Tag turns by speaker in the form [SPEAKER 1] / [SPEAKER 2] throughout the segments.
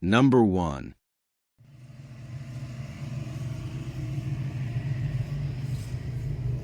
[SPEAKER 1] Number 1.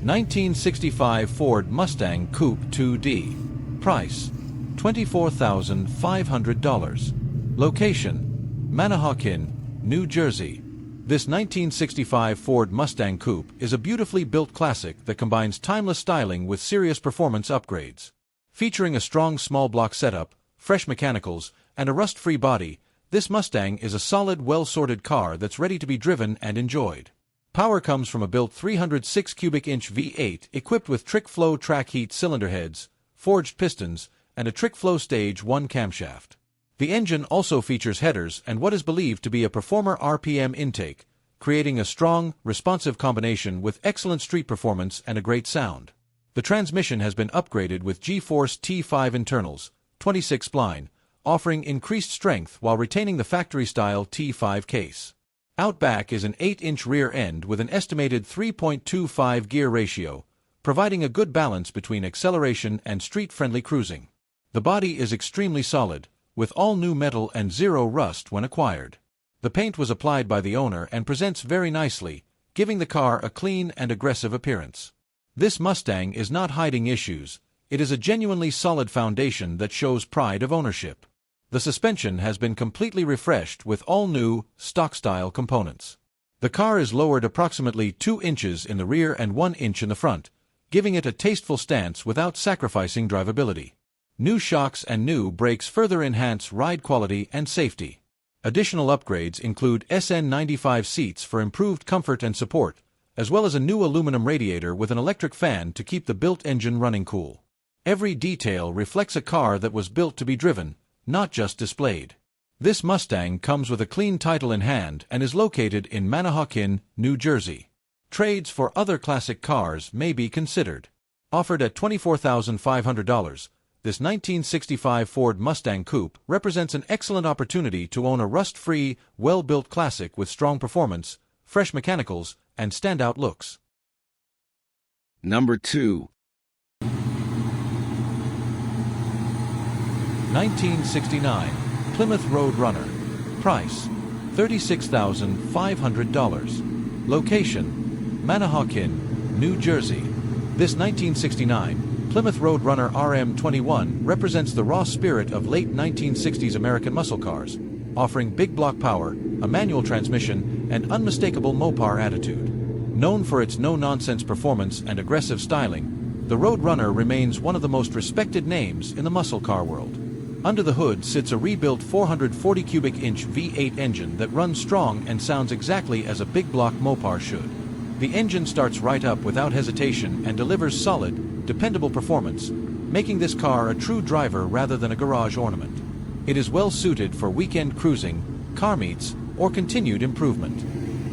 [SPEAKER 2] (1965) Ford Mustang Coupe 2D. Price $24,500. Location Manahawkin, New Jersey. This 1965 Ford Mustang Coupe is a beautifully built classic that combines timeless styling with serious performance upgrades. Featuring a strong small block setup, fresh mechanicals, and a rust-free body, this Mustang is a solid, well-sorted car that's ready to be driven and enjoyed. Power comes from a built 306 cubic inch V8 equipped with trick-flow track heat cylinder heads, forged pistons, and a trick-flow stage 1 camshaft. The engine also features headers and what is believed to be a Performer RPM intake, creating a strong, responsive combination with excellent street performance and a great sound. The transmission has been upgraded with G-Force T5 internals, 26 spline, offering increased strength while retaining the factory-style T5 case. Out back is an 8-inch rear end with an estimated 3.25 gear ratio, providing a good balance between acceleration and street-friendly cruising. The body is extremely solid, with all new metal and zero rust when acquired. The paint was applied by the owner and presents very nicely, giving the car a clean and aggressive appearance. This Mustang is not hiding issues, it is a genuinely solid foundation that shows pride of ownership. The suspension has been completely refreshed with all new, stock-style components. The car is lowered approximately 2 inches in the rear and 1 inch in the front, giving it a tasteful stance without sacrificing drivability. New shocks and new brakes further enhance ride quality and safety. Additional upgrades include SN95 seats for improved comfort and support, as well as a new aluminum radiator with an electric fan to keep the built engine running cool. Every detail reflects a car that was built to be driven, not just displayed. This Mustang comes with a clean title in hand and is located in Manahawkin, New Jersey. Trades for other classic cars may be considered. Offered at $24,500, this 1965 Ford Mustang Coupe represents an excellent opportunity to own a rust-free, well-built classic with strong performance, fresh mechanicals, and standout looks.
[SPEAKER 1] Number 2.
[SPEAKER 2] 1969 Plymouth Road Runner. Price $36,500. Location Manahawkin, New Jersey. This 1969 Plymouth Road Runner RM21 represents the raw spirit of late 1960s American muscle cars, offering big block power, a manual transmission, and unmistakable Mopar attitude. Known for its no-nonsense performance and aggressive styling, the Road Runner remains one of the most respected names in the muscle car world. Under the hood sits a rebuilt 440 cubic inch V8 engine that runs strong and sounds exactly as a big block Mopar should. The engine starts right up without hesitation and delivers solid, dependable performance, making this car a true driver rather than a garage ornament. It is well suited for weekend cruising, car meets, or continued improvement.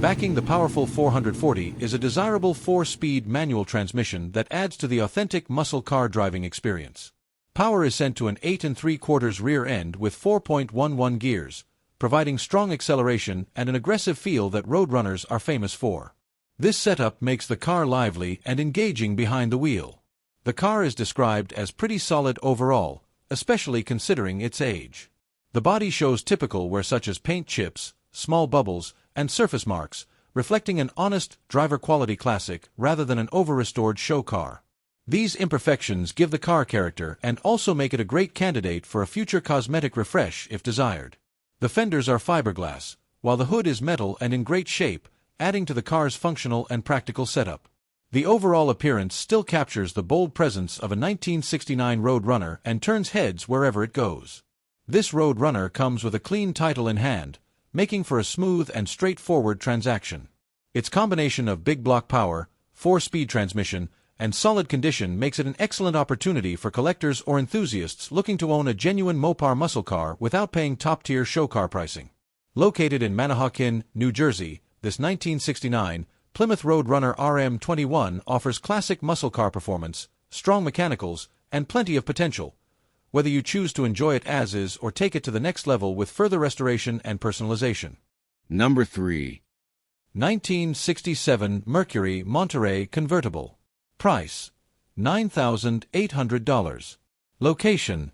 [SPEAKER 2] Backing the powerful 440 is a desirable 4-speed manual transmission that adds to the authentic muscle car driving experience. Power is sent to an 8 3/4 rear end with 4.11 gears, providing strong acceleration and an aggressive feel that road runners are famous for. This setup makes the car lively and engaging behind the wheel. The car is described as pretty solid overall, especially considering its age. The body shows typical wear such as paint chips, small bubbles, and surface marks, reflecting an honest, driver-quality classic rather than an over-restored show car. These imperfections give the car character and also make it a great candidate for a future cosmetic refresh if desired. The fenders are fiberglass, while the hood is metal and in great shape, adding to the car's functional and practical setup. The overall appearance still captures the bold presence of a 1969 Road Runner and turns heads wherever it goes. This Road Runner comes with a clean title in hand, making for a smooth and straightforward transaction. Its combination of big block power, 4-speed transmission, and solid condition makes it an excellent opportunity for collectors or enthusiasts looking to own a genuine Mopar muscle car without paying top-tier show car pricing. Located in Manahawkin, New Jersey, this 1969 Plymouth Road Runner RM21 offers classic muscle car performance, strong mechanicals, and plenty of potential, whether you choose to enjoy it as is or take it to the next level with further restoration and personalization.
[SPEAKER 1] Number 3.
[SPEAKER 2] 1967 Mercury Monterey Convertible. Price $9,800. Location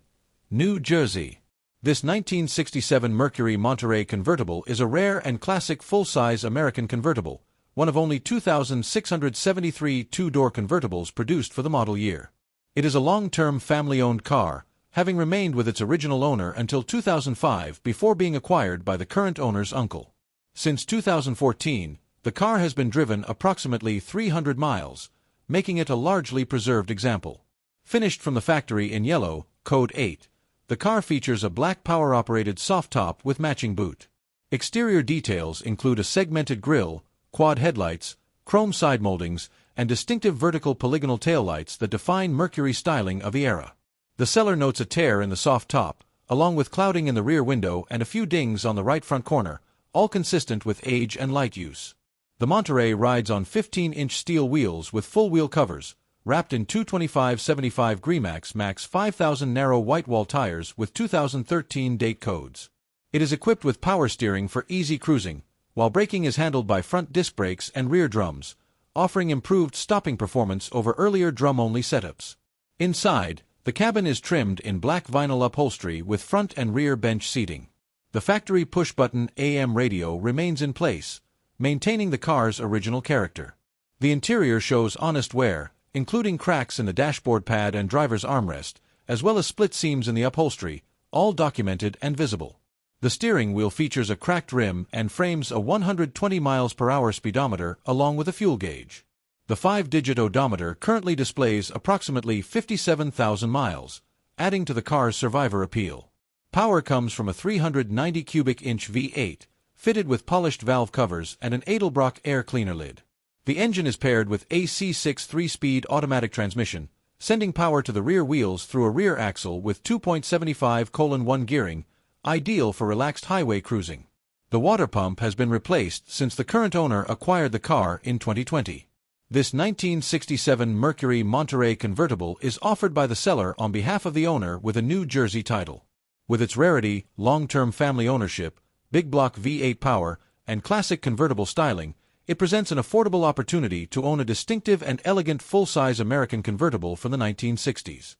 [SPEAKER 2] New Jersey. This 1967 Mercury Monterey convertible is a rare and classic full-size American convertible, one of only 2,673 two-door convertibles produced for the model year. It is a long-term family-owned car, having remained with its original owner until 2005 before being acquired by the current owner's uncle. Since 2014, the car has been driven approximately 300 miles, making it a largely preserved example. Finished from the factory in yellow, Code 8, the car features a black power-operated soft top with matching boot. Exterior details include a segmented grille, quad headlights, chrome side moldings, and distinctive vertical polygonal taillights that define Mercury styling of the era. The seller notes a tear in the soft top, along with clouding in the rear window and a few dings on the right front corner, all consistent with age and light use. The Monterey rides on 15-inch steel wheels with full wheel covers, wrapped in 225/75 Gremax Max 5000 narrow white wall tires with 2013 date codes. It is equipped with power steering for easy cruising, while braking is handled by front disc brakes and rear drums, offering improved stopping performance over earlier drum-only setups. Inside, the cabin is trimmed in black vinyl upholstery with front and rear bench seating. The factory push-button AM radio remains in place, maintaining the car's original character. The interior shows honest wear, including cracks in the dashboard pad and driver's armrest, as well as split seams in the upholstery, all documented and visible. The steering wheel features a cracked rim and frames a 120 mph speedometer along with a fuel gauge. The 5-digit odometer currently displays approximately 57,000 miles, adding to the car's survivor appeal. Power comes from a 390 cubic inch V8, fitted with polished valve covers and an Edelbrock air cleaner lid. The engine is paired with a C6 3-speed automatic transmission, sending power to the rear wheels through a rear axle with 2.75:1 gearing, ideal for relaxed highway cruising. The water pump has been replaced since the current owner acquired the car in 2020. This 1967 Mercury Monterey convertible is offered by the seller on behalf of the owner with a New Jersey title. With its rarity, long-term family ownership, big block V8 power, and classic convertible styling, it presents an affordable opportunity to own a distinctive and elegant full-size American convertible from the 1960s.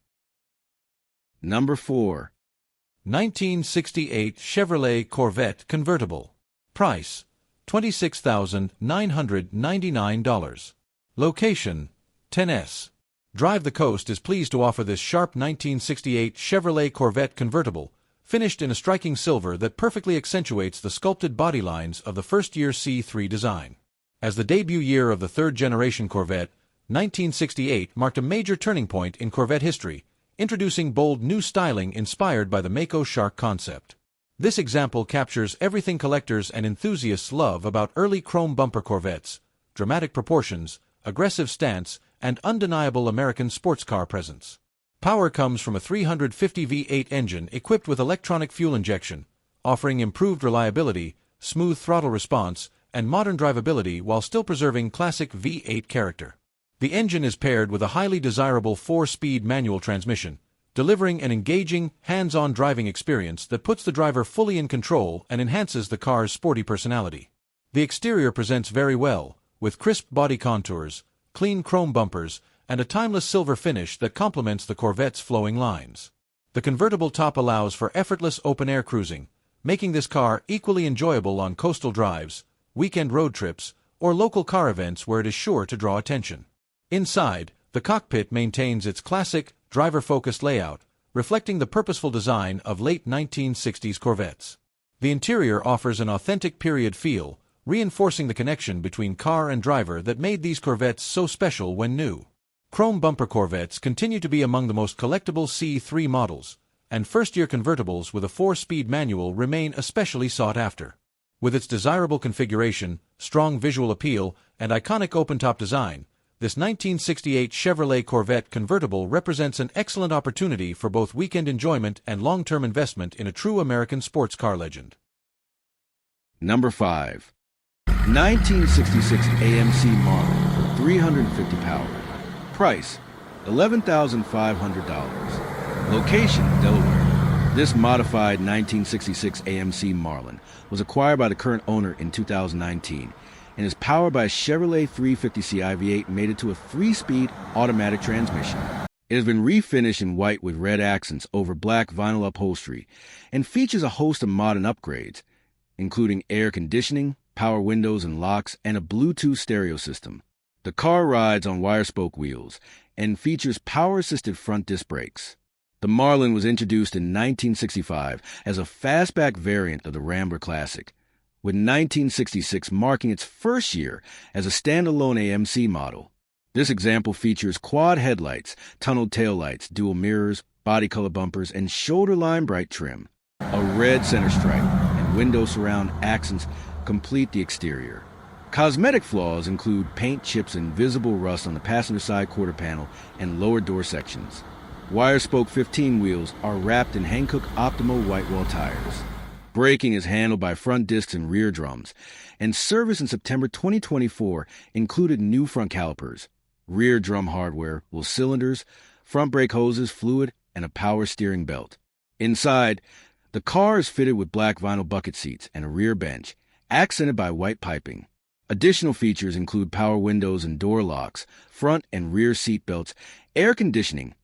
[SPEAKER 1] Number 4.
[SPEAKER 2] 1968 Chevrolet Corvette convertible. Price: $26,999. Location: 10S. Drive the Coast is pleased to offer this sharp 1968 Chevrolet Corvette convertible, finished in a striking silver that perfectly accentuates the sculpted body lines of the first-year C3 design. As the debut year of the third-generation Corvette, 1968 marked a major turning point in Corvette history, introducing bold new styling inspired by the Mako Shark concept. This example captures everything collectors and enthusiasts love about early chrome bumper Corvettes: dramatic proportions, aggressive stance, and undeniable American sports car presence. Power comes from a 350 V8 engine equipped with electronic fuel injection, offering improved reliability, smooth throttle response, and modern drivability while still preserving classic V8 character. The engine is paired with a highly desirable 4-speed manual transmission, delivering an engaging, hands-on driving experience that puts the driver fully in control and enhances the car's sporty personality. The exterior presents very well, with crisp body contours, clean chrome bumpers, and a timeless silver finish that complements the Corvette's flowing lines. The convertible top allows for effortless open-air cruising, making this car equally enjoyable on coastal drives, weekend road trips, or local car events where it is sure to draw attention. Inside, the cockpit maintains its classic, driver-focused layout, reflecting the purposeful design of late 1960s Corvettes. The interior offers an authentic period feel, reinforcing the connection between car and driver that made these Corvettes so special when new. Chrome bumper Corvettes continue to be among the most collectible C3 models, and first-year convertibles with a 4-speed manual remain especially sought after. With its desirable configuration, strong visual appeal, and iconic open-top design, this 1968 Chevrolet Corvette convertible represents an excellent opportunity for both weekend enjoyment and long-term investment in a true American sports car legend.
[SPEAKER 1] Number 5. 1966 AMC Marlin for 350 power. Price: $11,500. Location: Delaware. This modified 1966 AMC Marlin was acquired by the current owner in 2019 and is powered by a Chevrolet 350 CI V8 mated to a 3-speed automatic transmission. It has been refinished in white with red accents over black vinyl upholstery and features a host of modern upgrades, including air conditioning, power windows and locks, and a Bluetooth stereo system. The car rides on wire-spoke wheels and features power-assisted front disc brakes. The Marlin was introduced in 1965 as a fastback variant of the Rambler Classic, with 1966 marking its first year as a standalone AMC model. This example features quad headlights, tunneled taillights, dual mirrors, body color bumpers, and shoulder line bright trim. A red center stripe and window surround accents complete the exterior. Cosmetic flaws include paint chips and visible rust on the passenger side quarter panel and lower door sections. Wire spoke 15 wheels are wrapped in Hankook Optimal whitewall tires. Braking is handled by front discs and rear drums, and service in September 2024 included new front calipers, rear drum hardware, with cylinders, front brake hoses, fluid, and a power steering belt. Inside, the car is fitted with black vinyl bucket seats and a rear bench, accented by white piping. Additional features include power windows and door locks, front and rear seat belts, air conditioning,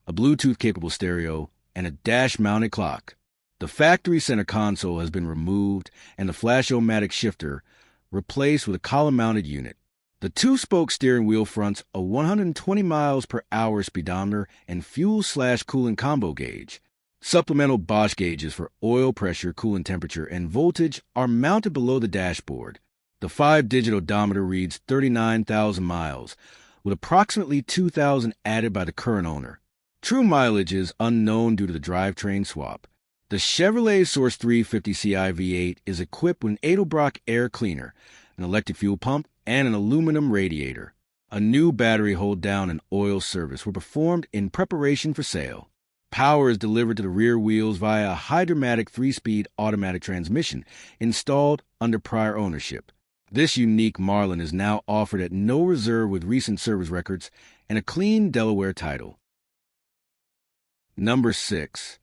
[SPEAKER 1] a Bluetooth-capable stereo, and a dash-mounted clock. The factory center console has been removed and the Flash-O-Matic shifter replaced with a column-mounted unit. The two-spoke steering wheel fronts a 120 miles per hour speedometer and fuel/coolant combo gauge. Supplemental Bosch gauges for oil pressure, coolant temperature, and voltage are mounted below the dashboard. The 5-digit odometer reads 39,000 miles, with approximately 2,000 added by the current owner. True mileage is unknown due to the drivetrain swap. The Chevrolet Source 350 Ci V8 is equipped with an Edelbrock air cleaner, an electric fuel pump, and an aluminum radiator. A new battery hold down and oil service were performed in preparation for sale. Power is delivered to the rear wheels via a Hydra-Matic 3-speed automatic transmission installed under prior ownership. This unique Marlin is now offered at no reserve with recent service records and a clean Delaware title. Number 6.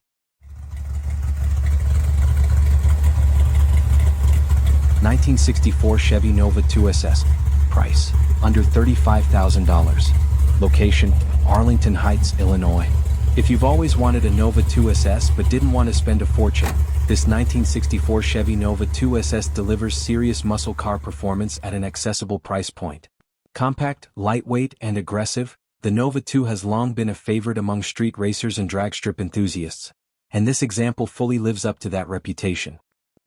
[SPEAKER 3] (1964) Chevy Nova 2SS. Price: under $35,000. Location: Arlington Heights, Illinois. If you've always wanted a Nova 2SS but didn't want to spend a fortune, this 1964 Chevy Nova 2SS delivers serious muscle car performance at an accessible price point. Compact, lightweight, and aggressive, the Nova 2 has long been a favorite among street racers and drag strip enthusiasts, and this example fully lives up to that reputation.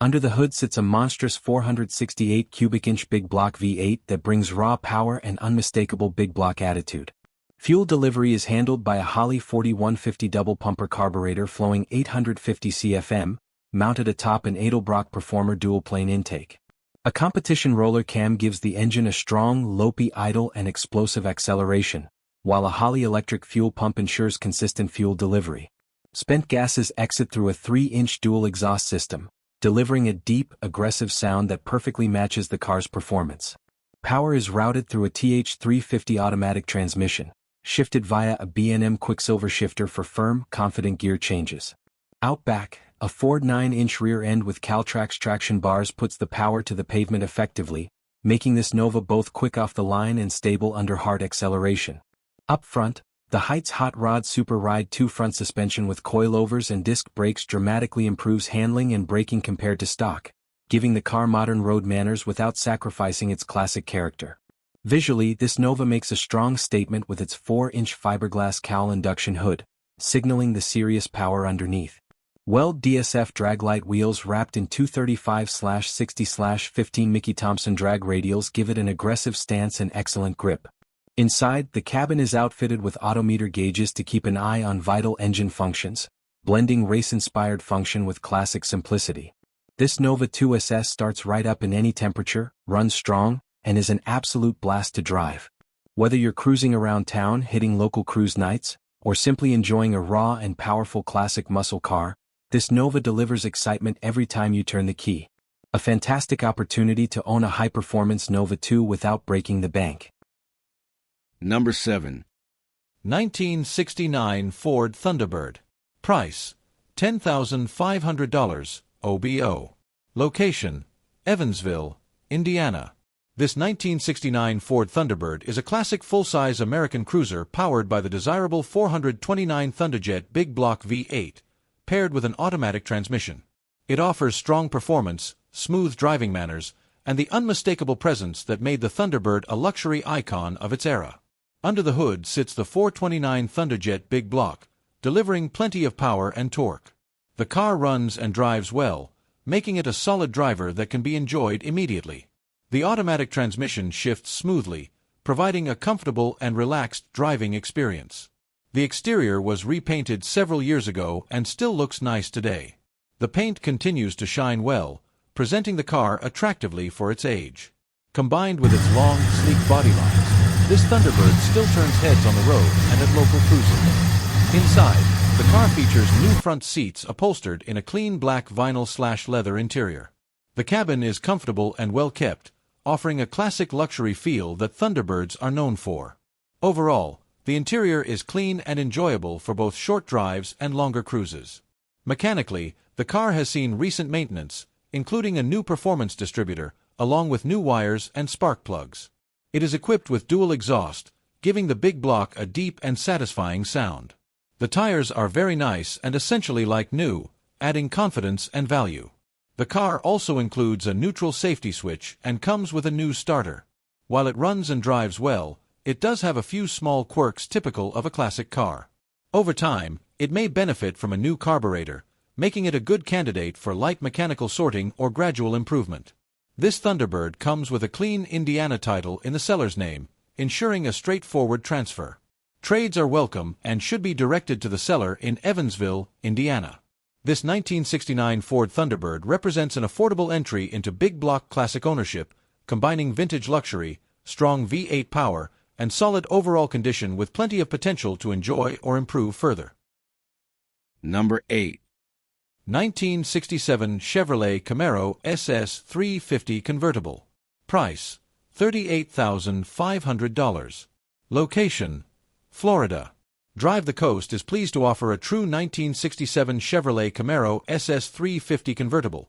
[SPEAKER 3] Under the hood sits a monstrous 468 cubic inch big block V8 that brings raw power and unmistakable big block attitude. Fuel delivery is handled by a Holley 4150 double pumper carburetor flowing 850 CFM, mounted atop an Edelbrock Performer dual plane intake. A competition roller cam gives the engine a strong, lopey idle and explosive acceleration, while a Holley electric fuel pump ensures consistent fuel delivery. Spent gases exit through a 3-inch dual exhaust system, delivering a deep, aggressive sound that perfectly matches the car's performance. Power is routed through a TH350 automatic transmission, shifted via a B&M Quicksilver shifter for firm, confident gear changes. Out back, a Ford 9-inch rear end with Caltrax traction bars puts the power to the pavement effectively, making this Nova both quick off the line and stable under hard acceleration. Up front, the Heights Hot Rod Super Ride 2 front suspension with coilovers and disc brakes dramatically improves handling and braking compared to stock, giving the car modern road manners without sacrificing its classic character. Visually, this Nova makes a strong statement with its 4-inch fiberglass cowl induction hood, signaling the serious power underneath. Weld DSF draglight wheels wrapped in 235/60/15 Mickey Thompson drag radials give it an aggressive stance and excellent grip. Inside, the cabin is outfitted with odometer gauges to keep an eye on vital engine functions, blending race-inspired function with classic simplicity. This Nova 2SS starts right up in any temperature, runs strong, and is an absolute blast to drive. Whether you're cruising around town hitting local cruise nights, or simply enjoying a raw and powerful classic muscle car, this Nova delivers excitement every time you turn the key. A fantastic opportunity to own a high-performance Nova 2 without breaking the bank.
[SPEAKER 1] Number 7.
[SPEAKER 2] 1969 Ford Thunderbird. Price: $10,500, OBO. Location: Evansville, Indiana. This 1969 Ford Thunderbird is a classic full-size American cruiser powered by the desirable 429 Thunderjet Big Block V8, paired with an automatic transmission. It offers strong performance, smooth driving manners, and the unmistakable presence that made the Thunderbird a luxury icon of its era. Under the hood sits the 429 Thunderjet Big Block, delivering plenty of power and torque. The car runs and drives well, making it a solid driver that can be enjoyed immediately. The automatic transmission shifts smoothly, providing a comfortable and relaxed driving experience. The exterior was repainted several years ago and still looks nice today. The paint continues to shine well, presenting the car attractively for its age. Combined with its long, sleek body lines, this Thunderbird still turns heads on the road and at local cruising. Inside, the car features new front seats upholstered in a clean black vinyl/leather interior. The cabin is comfortable and well kept, offering a classic luxury feel that Thunderbirds are known for. Overall, the interior is clean and enjoyable for both short drives and longer cruises. Mechanically, the car has seen recent maintenance, including a new performance distributor, along with new wires and spark plugs. It is equipped with dual exhaust, giving the Big Block a deep and satisfying sound. The tires are very nice and essentially like new, adding confidence and value. The car also includes a neutral safety switch and comes with a new starter. While it runs and drives well, it does have a few small quirks typical of a classic car. Over time, it may benefit from a new carburetor, making it a good candidate for light mechanical sorting or gradual improvement. This Thunderbird comes with a clean Indiana title in the seller's name, ensuring a straightforward transfer. Trades are welcome and should be directed to the seller in Evansville, Indiana. This 1969 Ford Thunderbird represents an affordable entry into big block classic ownership, combining vintage luxury, strong V8 power, and solid overall condition with plenty of potential to enjoy or improve further.
[SPEAKER 1] Number 8.
[SPEAKER 2] 1967 Chevrolet Camaro SS 350 Convertible. Price: $38,500. Location: Florida. Drive the Coast is pleased to offer a true 1967 Chevrolet Camaro SS 350 Convertible,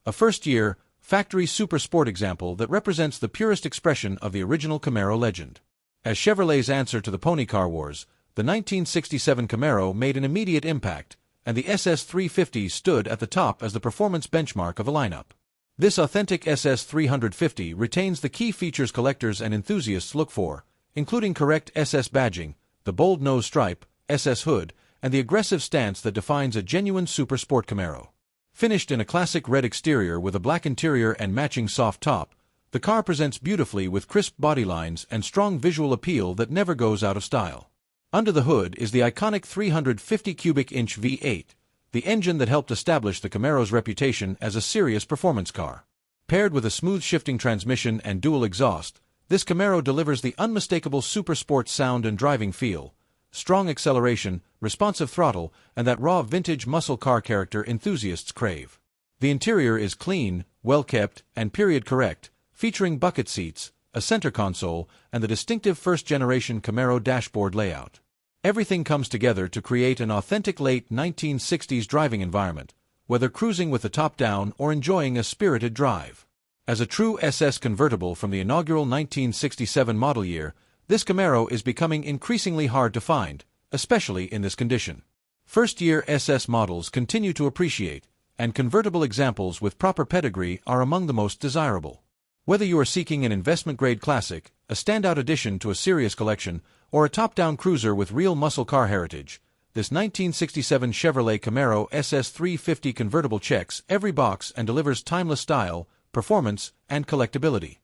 [SPEAKER 2] a first-year, factory super sport example that represents the purest expression of the original Camaro legend. As Chevrolet's answer to the pony car wars, the 1967 Camaro made an immediate impact, and the SS 350 stood at the top as the performance benchmark of the lineup. This authentic SS 350 retains the key features collectors and enthusiasts look for, including correct SS badging, the bold nose stripe, SS hood, and the aggressive stance that defines a genuine super sport Camaro. Finished in a classic red exterior with a black interior and matching soft top, the car presents beautifully with crisp body lines and strong visual appeal that never goes out of style. Under the hood is the iconic 350 cubic inch V8, the engine that helped establish the Camaro's reputation as a serious performance car. Paired with a smooth shifting transmission and dual exhaust, this Camaro delivers the unmistakable super sport sound and driving feel, strong acceleration, responsive throttle, and that raw vintage muscle car character enthusiasts crave. The interior is clean, well-kept, and period-correct, featuring bucket seats, a center console, and the distinctive first-generation Camaro dashboard layout. Everything comes together to create an authentic late 1960s driving environment, whether cruising with the top down or enjoying a spirited drive. As a true SS convertible from the inaugural 1967 model year, this Camaro is becoming increasingly hard to find, especially in this condition. First-year SS models continue to appreciate, and convertible examples with proper pedigree are among the most desirable. Whether you are seeking an investment-grade classic, a standout addition to a serious collection, or a top-down cruiser with real muscle car heritage, this 1967 Chevrolet Camaro SS 350 convertible checks every box and delivers timeless style, performance, and collectability.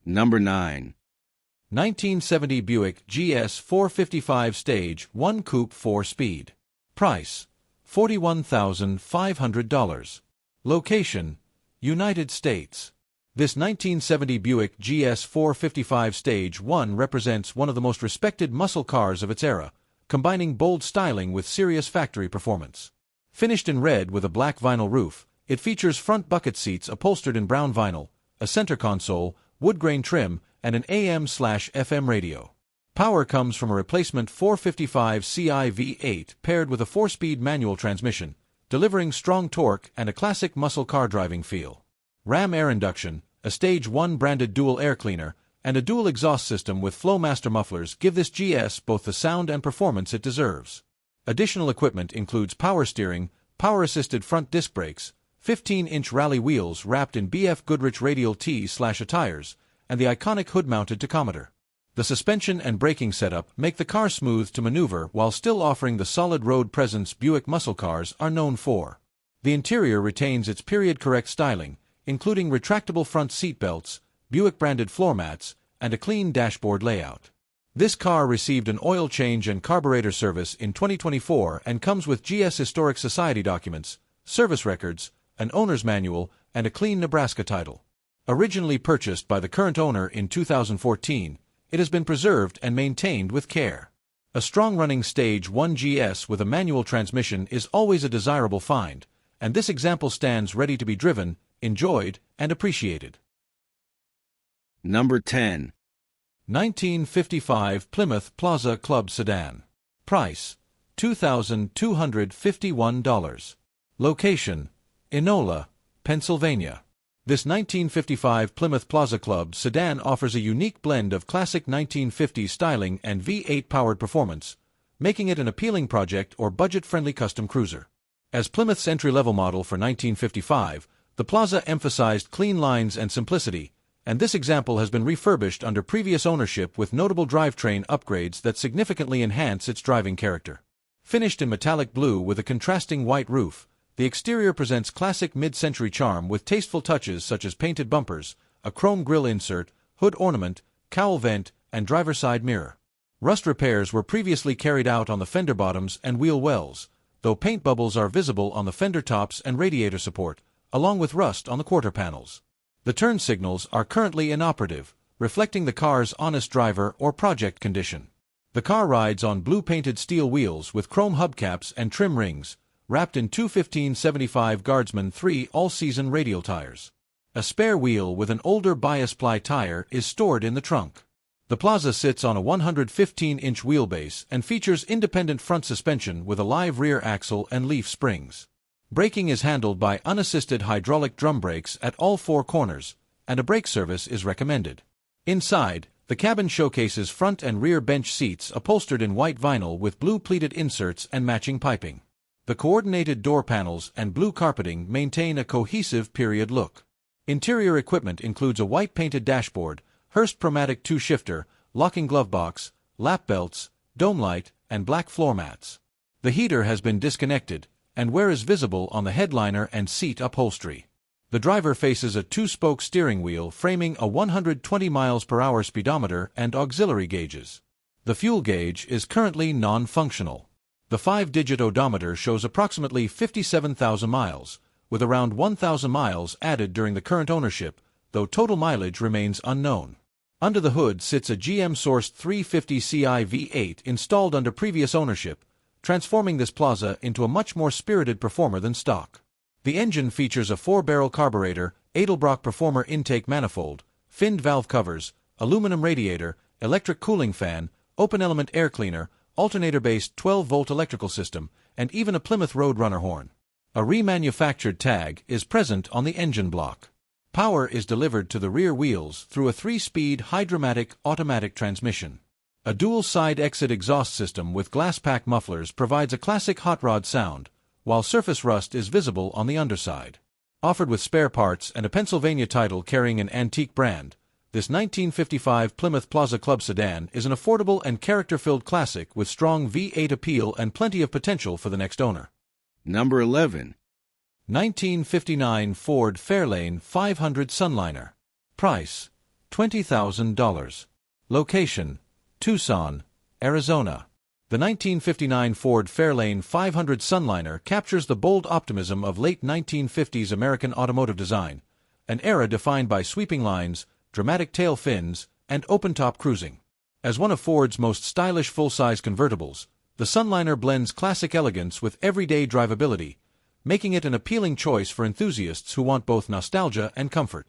[SPEAKER 1] Number 9.
[SPEAKER 2] 1970 Buick GS 455 Stage 1 Coupe 4-Speed. Price: $41,500. Location: United States. This 1970 Buick GS 455 Stage 1 represents one of the most respected muscle cars of its era, combining bold styling with serious factory performance. Finished in red with a black vinyl roof, it features front bucket seats upholstered in brown vinyl, a center console, wood grain trim, and an AM/FM radio. Power comes from a replacement 455 Ci V8 paired with a 4-speed manual transmission, delivering strong torque and a classic muscle car driving feel. Ram air induction, a Stage 1 branded dual air cleaner, and a dual exhaust system with Flowmaster mufflers give this GS both the sound and performance it deserves. Additional equipment includes power steering, power-assisted front disc brakes, 15-inch rally wheels wrapped in BF Goodrich Radial T/A tires, and the iconic hood-mounted tachometer. The suspension and braking setup make the car smooth to maneuver while still offering the solid road presence Buick muscle cars are known for. The interior retains its period-correct styling, including retractable front seat belts, Buick-branded floor mats, and a clean dashboard layout. This car received an oil change and carburetor service in 2024 and comes with GS Historic Society documents, service records, an owner's manual, and a clean Nebraska title. Originally purchased by the current owner in 2014, it has been preserved and maintained with care. A strong-running Stage 1 GS with a manual transmission is always a desirable find, and this example stands ready to be driven, enjoyed, and appreciated.
[SPEAKER 1] Number 10.
[SPEAKER 2] 1955 Plymouth Plaza Club Sedan. Price, $2,251. Location, Enola, Pennsylvania. This 1955 Plymouth Plaza Club sedan offers a unique blend of classic 1950s styling and V8-powered performance, making it an appealing project or budget-friendly custom cruiser. As Plymouth's entry-level model for 1955, the Plaza emphasized clean lines and simplicity, and this example has been refurbished under previous ownership with notable drivetrain upgrades that significantly enhance its driving character. Finished in metallic blue with a contrasting white roof, the exterior presents classic mid-century charm with tasteful touches such as painted bumpers, a chrome grille insert, hood ornament, cowl vent, and driver side mirror. Rust repairs were previously carried out on the fender bottoms and wheel wells, though paint bubbles are visible on the fender tops and radiator support, along with rust on the quarter panels. The turn signals are currently inoperative, reflecting the car's honest driver or project condition. The car rides on blue-painted steel wheels with chrome hubcaps and trim rings, wrapped in two 1575 Guardsman 3 all-season radial tires. A spare wheel with an older bias ply tire is stored in the trunk. The Plaza sits on a 115-inch wheelbase and features independent front suspension with a live rear axle and leaf springs. Braking is handled by unassisted hydraulic drum brakes at all four corners, and a brake service is recommended. Inside, the cabin showcases front and rear bench seats upholstered in white vinyl with blue pleated inserts and matching piping. The coordinated door panels and blue carpeting maintain a cohesive period look. Interior equipment includes a white-painted dashboard, Hurst Promatic 2-shifter, locking glove box, lap belts, dome light, and black floor mats. The heater has been disconnected, and wear is visible on the headliner and seat upholstery. The driver faces a two-spoke steering wheel framing a 120 mph speedometer and auxiliary gauges. The fuel gauge is currently non-functional. The 5-digit odometer shows approximately 57,000 miles, with around 1,000 miles added during the current ownership, though total mileage remains unknown. Under the hood sits a GM-sourced 350 Ci V8 installed under previous ownership, transforming this Plaza into a much more spirited performer than stock. The engine features a 4-barrel carburetor, Edelbrock Performer intake manifold, finned valve covers, aluminum radiator, electric cooling fan, open-element air cleaner, alternator-based 12-volt electrical system, and even a Plymouth Roadrunner horn. A remanufactured tag is present on the engine block. Power is delivered to the rear wheels through a 3-speed Hydra-Matic automatic transmission. A dual side exit exhaust system with glass pack mufflers provides a classic hot rod sound, while surface rust is visible on the underside. Offered with spare parts and a Pennsylvania title carrying an antique brand, this 1955 Plymouth Plaza Club sedan is an affordable and character-filled classic with strong V8 appeal and plenty of potential for the next owner.
[SPEAKER 1] Number 11.
[SPEAKER 2] 1959 Ford Fairlane 500 Sunliner. Price, $20,000. Location, Tucson, Arizona. The 1959 Ford Fairlane 500 Sunliner captures the bold optimism of late 1950s American automotive design, an era defined by sweeping lines, dramatic tail fins, and open-top cruising. As one of Ford's most stylish full-size convertibles, the Sunliner blends classic elegance with everyday drivability, making it an appealing choice for enthusiasts who want both nostalgia and comfort.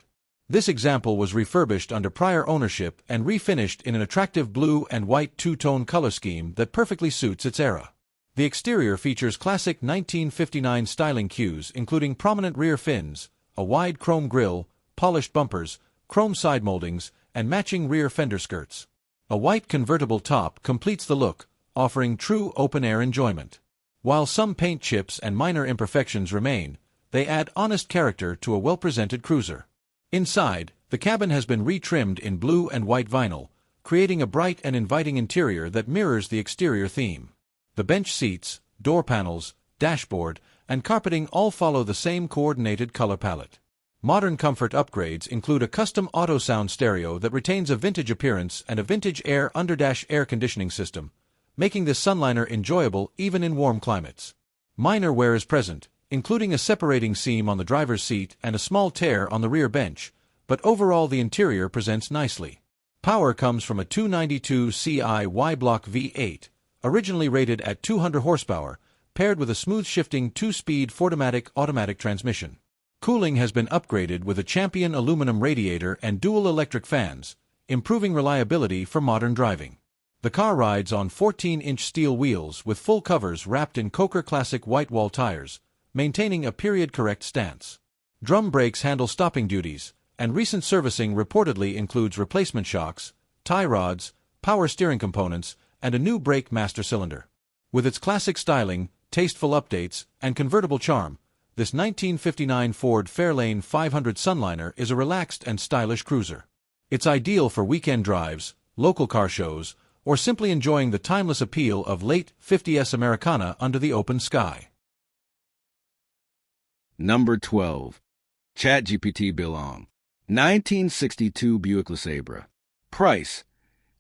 [SPEAKER 2] This example was refurbished under prior ownership and refinished in an attractive blue and white two-tone color scheme that perfectly suits its era. The exterior features classic 1959 styling cues including prominent rear fins, a wide chrome grille, polished bumpers, chrome side moldings, and matching rear fender skirts. A white convertible top completes the look, offering true open-air enjoyment. While some paint chips and minor imperfections remain, they add honest character to a well-presented cruiser. Inside, the cabin has been retrimmed in blue and white vinyl, creating a bright and inviting interior that mirrors the exterior theme. The bench seats, door panels, dashboard, and carpeting all follow the same coordinated color palette. Modern comfort upgrades include a custom auto sound stereo that retains a vintage appearance and a vintage air conditioning system, making this Sunliner enjoyable even in warm climates. Minor wear is present, including a separating seam on the driver's seat and a small tear on the rear bench, but overall the interior presents nicely. Power comes from a 292 CI Y-Block V8, originally rated at 200 horsepower, paired with a smooth-shifting 2-speed 4-matic automatic transmission. Cooling has been upgraded with a Champion aluminum radiator and dual electric fans, improving reliability for modern driving. The car rides on 14-inch steel wheels with full covers wrapped in Coker Classic white wall tires, maintaining a period-correct stance. Drum brakes handle stopping duties, and recent servicing reportedly includes replacement shocks, tie rods, power steering components, and a new brake master cylinder. With its classic styling, tasteful updates, and convertible charm, this 1959 Ford Fairlane 500 Sunliner is a relaxed and stylish cruiser. It's ideal for weekend drives, local car shows, or simply enjoying the timeless appeal of late 50s Americana under the open sky.
[SPEAKER 1] Number 12. ChatGPT Belong. 1962 Buick LeSabre. Price,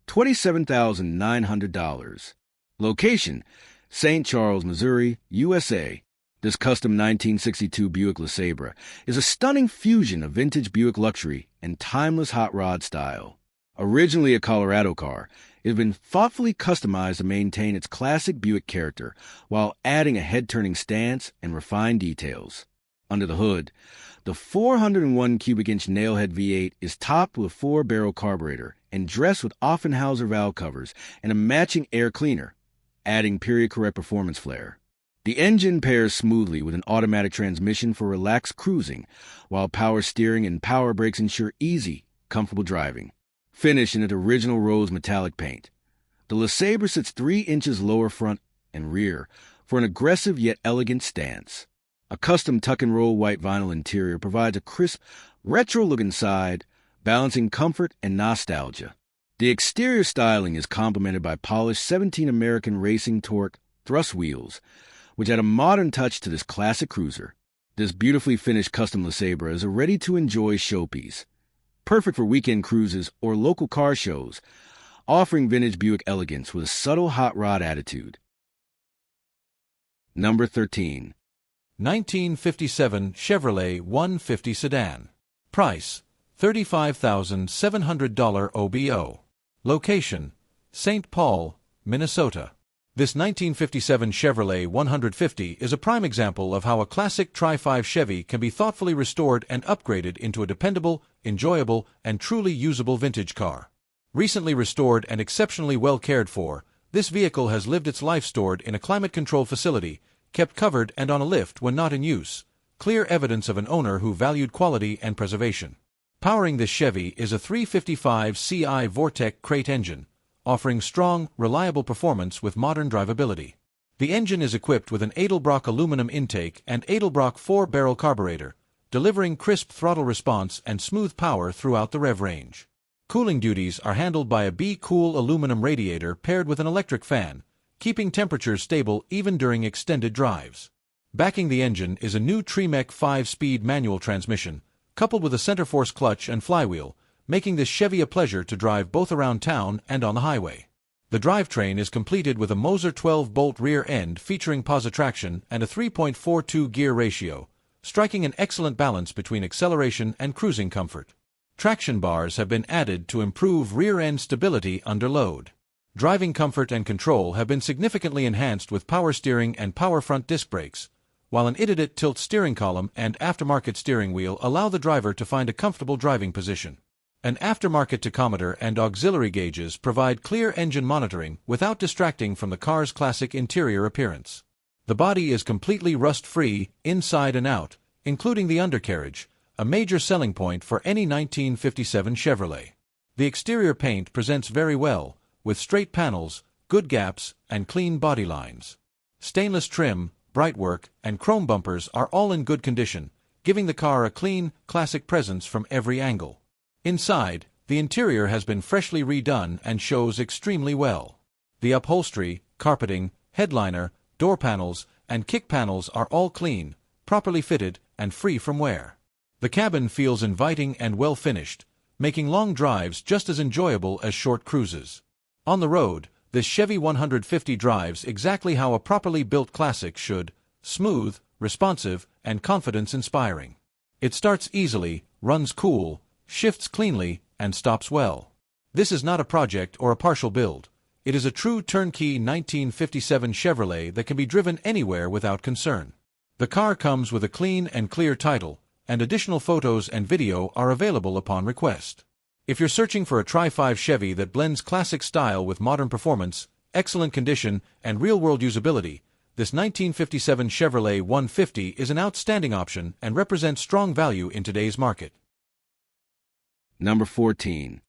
[SPEAKER 1] $27,900. Location, St. Charles, Missouri, USA. This custom 1962 Buick LeSabre is a stunning fusion of vintage Buick luxury and timeless hot rod style. Originally a Colorado car, it has been thoughtfully customized to maintain its classic Buick character while adding a head-turning stance and refined details. Under the hood, the 401 cubic inch Nailhead V8 is topped with a 4-barrel carburetor and dressed with Offenhauser valve covers and a matching air cleaner, adding period-correct performance flair. The engine pairs smoothly with an automatic transmission for relaxed cruising, while power steering and power brakes ensure easy, comfortable driving. Finished in its original rose metallic paint, the LeSabre sits 3 inches lower front and rear for an aggressive yet elegant stance. A custom tuck-and-roll white vinyl interior provides a crisp, retro-look inside, balancing comfort and nostalgia. The exterior styling is complemented by polished 17 American Racing Torque thrust wheels, which add a modern touch to this classic cruiser. This beautifully finished custom LeSabre is a ready-to-enjoy showpiece, perfect for weekend cruises or local car shows, offering vintage Buick elegance with a subtle hot rod attitude. Number 13.
[SPEAKER 2] 1957 Chevrolet 150 Sedan. Price, $35,700 OBO. Location, St. Paul, Minnesota. This 1957 Chevrolet 150 is a prime example of how a classic Tri-5 Chevy can be thoughtfully restored and upgraded into a dependable, enjoyable, and truly usable vintage car. Recently restored and exceptionally well cared for, this vehicle has lived its life stored in a climate-controlled facility, kept covered and on a lift when not in use, clear evidence of an owner who valued quality and preservation. Powering this Chevy is a 355 CI Vortec crate engine, offering strong, reliable performance with modern drivability. The engine is equipped with an Edelbrock aluminum intake and Edelbrock 4-barrel carburetor, delivering crisp throttle response and smooth power throughout the rev range. Cooling duties are handled by a B-Cool aluminum radiator paired with an electric fan, keeping temperatures stable even during extended drives. Backing the engine is a new Tremec 5-speed manual transmission, coupled with a center-force clutch and flywheel, making this Chevy a pleasure to drive both around town and on the highway. The drivetrain is completed with a Moser 12-bolt rear end featuring positraction and a 3.42 gear ratio, striking an excellent balance between acceleration and cruising comfort. Traction bars have been added to improve rear-end stability under load. Driving comfort and control have been significantly enhanced with power steering and power front disc brakes, while an IDIDIT tilt steering column and aftermarket steering wheel allow the driver to find a comfortable driving position. An aftermarket tachometer and auxiliary gauges provide clear engine monitoring without distracting from the car's classic interior appearance. The body is completely rust-free, inside and out, including the undercarriage, a major selling point for any 1957 Chevrolet. The exterior paint presents very well, with straight panels, good gaps, and clean body lines. Stainless trim, brightwork, and chrome bumpers are all in good condition, giving the car a clean, classic presence from every angle. Inside, the interior has been freshly redone and shows extremely well. The upholstery, carpeting, headliner, door panels, and kick panels are all clean, properly fitted, and free from wear. The cabin feels inviting and well finished, making long drives just as enjoyable as short cruises. On the road, this Chevy 150 drives exactly how a properly built classic should: smooth, responsive, and confidence-inspiring. It starts easily, runs cool, shifts cleanly, and stops well. This is not a project or a partial build. It is a true turnkey 1957 Chevrolet that can be driven anywhere without concern. The car comes with a clean and clear title, and additional photos and video are available upon request. If you're searching for a Tri-5 Chevy that blends classic style with modern performance, excellent condition, and real-world usability, this 1957 Chevrolet 150 is an outstanding option and represents strong value in today's market.
[SPEAKER 1] Number 14.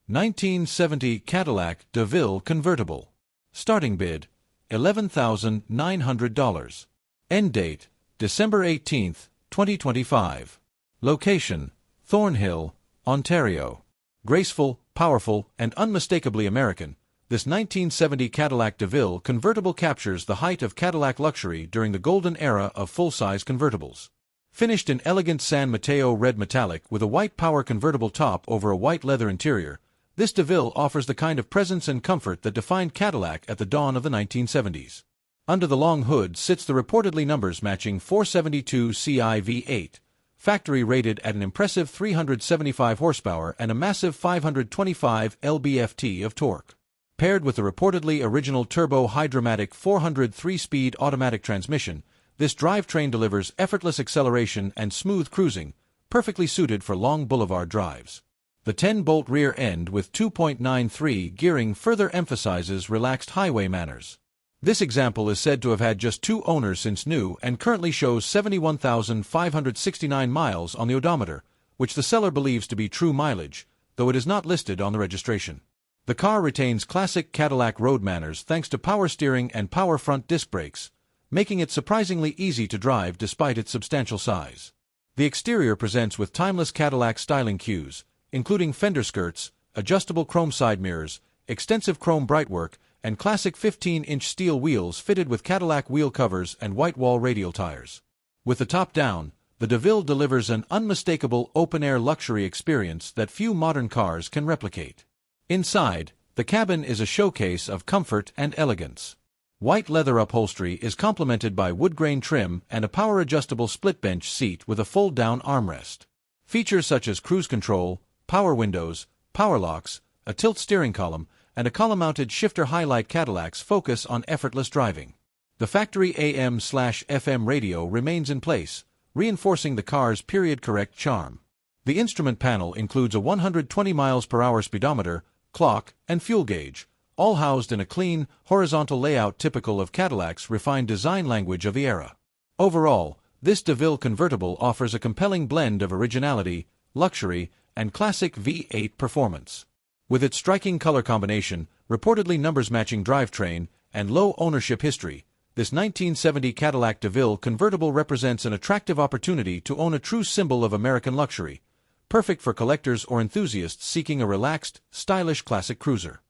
[SPEAKER 2] 1970 Cadillac DeVille Convertible. Starting bid, $11,900. End date, December 18, 2025. Location, Thornhill, Ontario. Graceful, powerful, and unmistakably American, this 1970 Cadillac DeVille convertible captures the height of Cadillac luxury during the golden era of full-size convertibles. Finished in elegant San Mateo red metallic with a white power convertible top over a white leather interior, this DeVille offers the kind of presence and comfort that defined Cadillac at the dawn of the 1970s. Under the long hood sits the reportedly numbers-matching 472 Ci V8, factory-rated at an impressive 375 horsepower and a massive 525 lb-ft of torque. Paired with the reportedly original turbo-hydromatic 400 3-speed automatic transmission, this drivetrain delivers effortless acceleration and smooth cruising, perfectly suited for long boulevard drives. The 10-bolt rear end with 2.93 gearing further emphasizes relaxed highway manners. This example is said to have had just 2 owners since new and currently shows 71,569 miles on the odometer, which the seller believes to be true mileage, though it is not listed on the registration. The car retains classic Cadillac road manners thanks to power steering and power front disc brakes, making it surprisingly easy to drive despite its substantial size. The exterior presents with timeless Cadillac styling cues, including fender skirts, adjustable chrome side mirrors, extensive chrome brightwork, and classic 15-inch steel wheels fitted with Cadillac wheel covers and white wall radial tires. With the top down, the DeVille delivers an unmistakable open-air luxury experience that few modern cars can replicate. Inside, the cabin is a showcase of comfort and elegance. White leather upholstery is complemented by wood grain trim and a power-adjustable split-bench seat with a fold-down armrest. Features such as cruise control, power windows, power locks, a tilt steering column, and a column-mounted shifter highlight Cadillac's focus on effortless driving. The factory AM/FM radio remains in place, reinforcing the car's period-correct charm. The instrument panel includes a 120 mph speedometer, clock, and fuel gauge, all housed in a clean, horizontal layout typical of Cadillac's refined design language of the era. Overall, this DeVille convertible offers a compelling blend of originality, luxury, and classic V8 performance. With its striking color combination, reportedly numbers-matching drivetrain, and low ownership history, this 1970 Cadillac DeVille convertible represents an attractive opportunity to own a true symbol of American luxury, perfect for collectors or enthusiasts seeking a relaxed, stylish classic cruiser.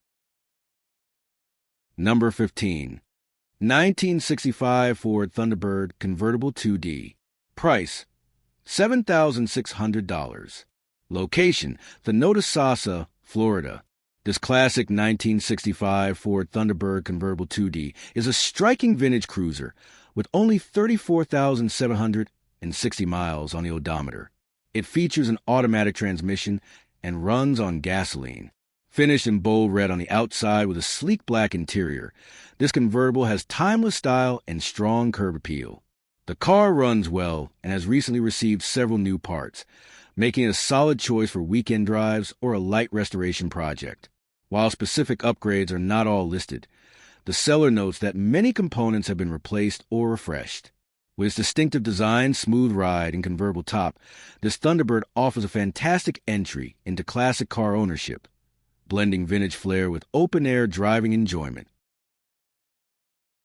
[SPEAKER 1] Number 15. 1965 Ford Thunderbird Convertible 2D. Price, $7,600. Location, Notasasa, Florida. This classic 1965 Ford Thunderbird Convertible 2D is a striking vintage cruiser with only 34,760 miles on the odometer. It features an automatic transmission and runs on gasoline. Finished in bold red on the outside with a sleek black interior, this convertible has timeless style and strong curb appeal. The car runs well and has recently received several new parts, making it a solid choice for weekend drives or a light restoration project. While specific upgrades are not all listed, the seller notes that many components have been replaced or refreshed. With its distinctive design, smooth ride, and convertible top, this Thunderbird offers a fantastic entry into classic car ownership. blending vintage flair with open-air driving enjoyment.